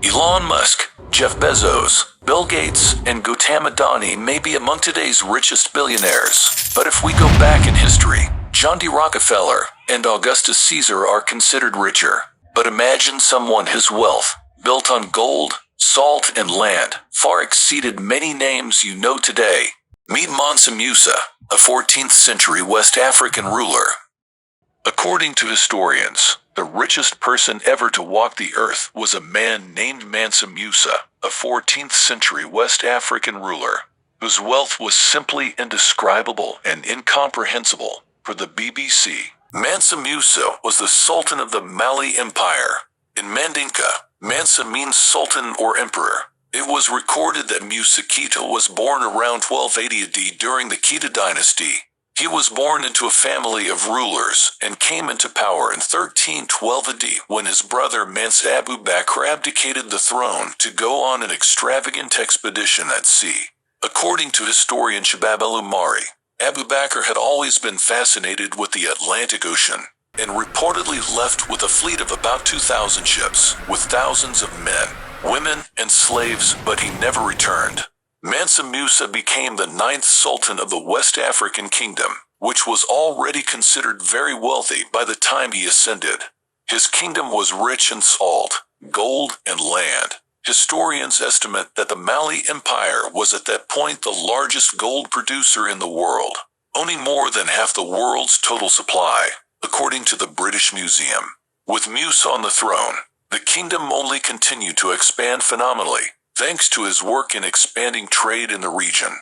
Elon Musk, Jeff Bezos, Bill Gates, and Gautama Adani may be among today's richest billionaires. But if we go back in history, John D. Rockefeller and Augustus Caesar are considered richer. But imagine someone whose wealth, built on gold, salt, and land, far exceeded many names you know today. Meet Mansa Musa, a 14th century West African ruler. According to historians, the richest person ever to walk the earth was a man named Mansa Musa, a 14th century West African ruler, whose wealth was simply indescribable and incomprehensible. For the BBC, Mansa Musa was the Sultan of the Mali Empire. In Mandinka, Mansa means sultan or emperor. It was recorded that Musa Keita was born around 1280 AD during the Keita dynasty. He was born into a family of rulers and came into power in 1312 AD when his brother Mansa Abu Bakr abdicated the throne to go on an extravagant expedition at sea. According to historian Shabab el-Umari, Abu Bakr had always been fascinated with the Atlantic Ocean and reportedly left with a fleet of about 2,000 ships with thousands of men, women, and slaves, but he never returned. Mansa Musa became the 9th Sultan of the West African Kingdom, which was already considered very wealthy by the time he ascended. His kingdom was rich in salt, gold, and land. Historians estimate that the Mali Empire was at that point the largest gold producer in the world, owning more than half the world's total supply, according to the British Museum. With Musa on the throne, the kingdom only continued to expand phenomenally, thanks to his work in expanding trade in the region.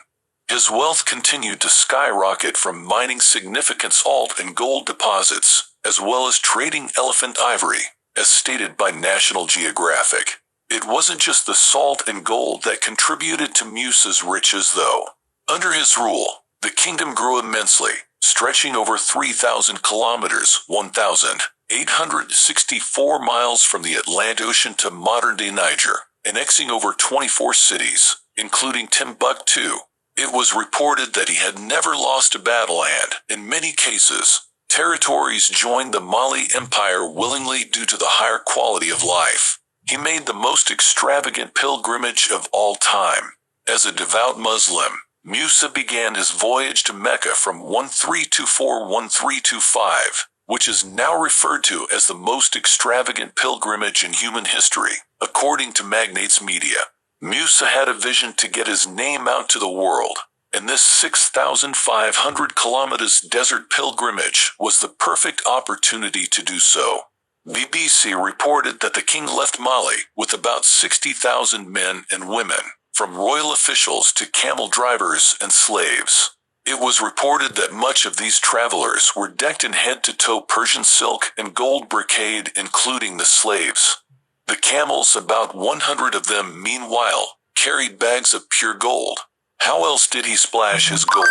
His wealth continued to skyrocket from mining significant salt and gold deposits, as well as trading elephant ivory, as stated by National Geographic. It wasn't just the salt and gold that contributed to Musa's riches though. Under his rule, the kingdom grew immensely, stretching over 3,000 kilometers, 1,864 miles from the Atlantic Ocean to modern-day Niger, annexing over 24 cities, including Timbuktu. It was reported that he had never lost a battle and, in many cases, territories joined the Mali Empire willingly due to the higher quality of life. He made the most extravagant pilgrimage of all time. As a devout Muslim, Musa began his voyage to Mecca from 1324-1325, which is now referred to as the most extravagant pilgrimage in human history. According to Magnates Media, Musa had a vision to get his name out to the world, and this 6,500 kilometers desert pilgrimage was the perfect opportunity to do so. BBC reported that the king left Mali with about 60,000 men and women, from royal officials to camel drivers and slaves. It was reported that much of these travelers were decked in head-to-toe Persian silk and gold brocade, including the slaves. The camels, about 100 of them, meanwhile, carried bags of pure gold. How else did he splash his gold?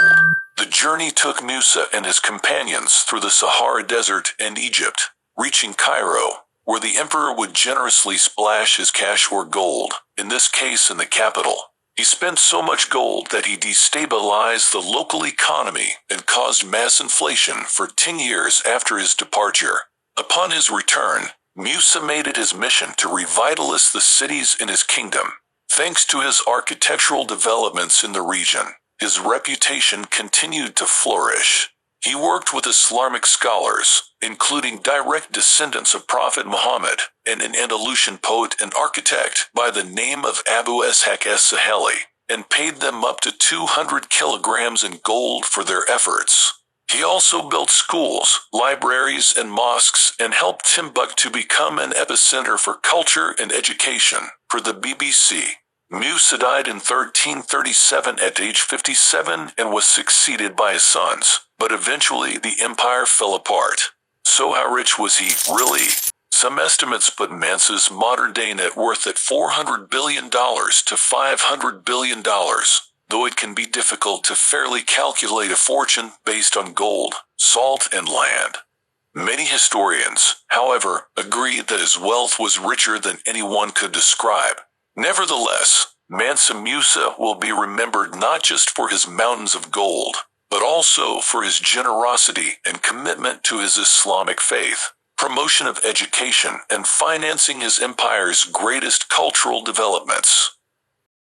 The journey took Musa and his companions through the Sahara Desert and Egypt, reaching Cairo, where the emperor would generously splash his cash or gold, in this case in the capital. He spent so much gold that he destabilized the local economy and caused mass inflation for 10 years after his departure. Upon his return, Musa made it his mission to revitalize the cities in his kingdom. Thanks to his architectural developments in the region, his reputation continued to flourish. He worked with Islamic scholars, including direct descendants of Prophet Muhammad, and an Andalusian poet and architect by the name of Abu Ishaq as-Saheli, and paid them up to 200 kilograms in gold for their efforts. He also built schools, libraries, and mosques and helped Timbuktu become an epicenter for culture and education. For the BBC, Musa died in 1337 at age 57 and was succeeded by his sons, but eventually the empire fell apart. So how rich was he, really? Some estimates put Mansa's modern-day net worth at $400 billion to $500 billion, though it can be difficult to fairly calculate a fortune based on gold, salt, and land. Many historians, however, agree that his wealth was richer than anyone could describe. Nevertheless, Mansa Musa will be remembered not just for his mountains of gold, but also for his generosity and commitment to his Islamic faith. promotion of education, and financing his empire's greatest cultural developments.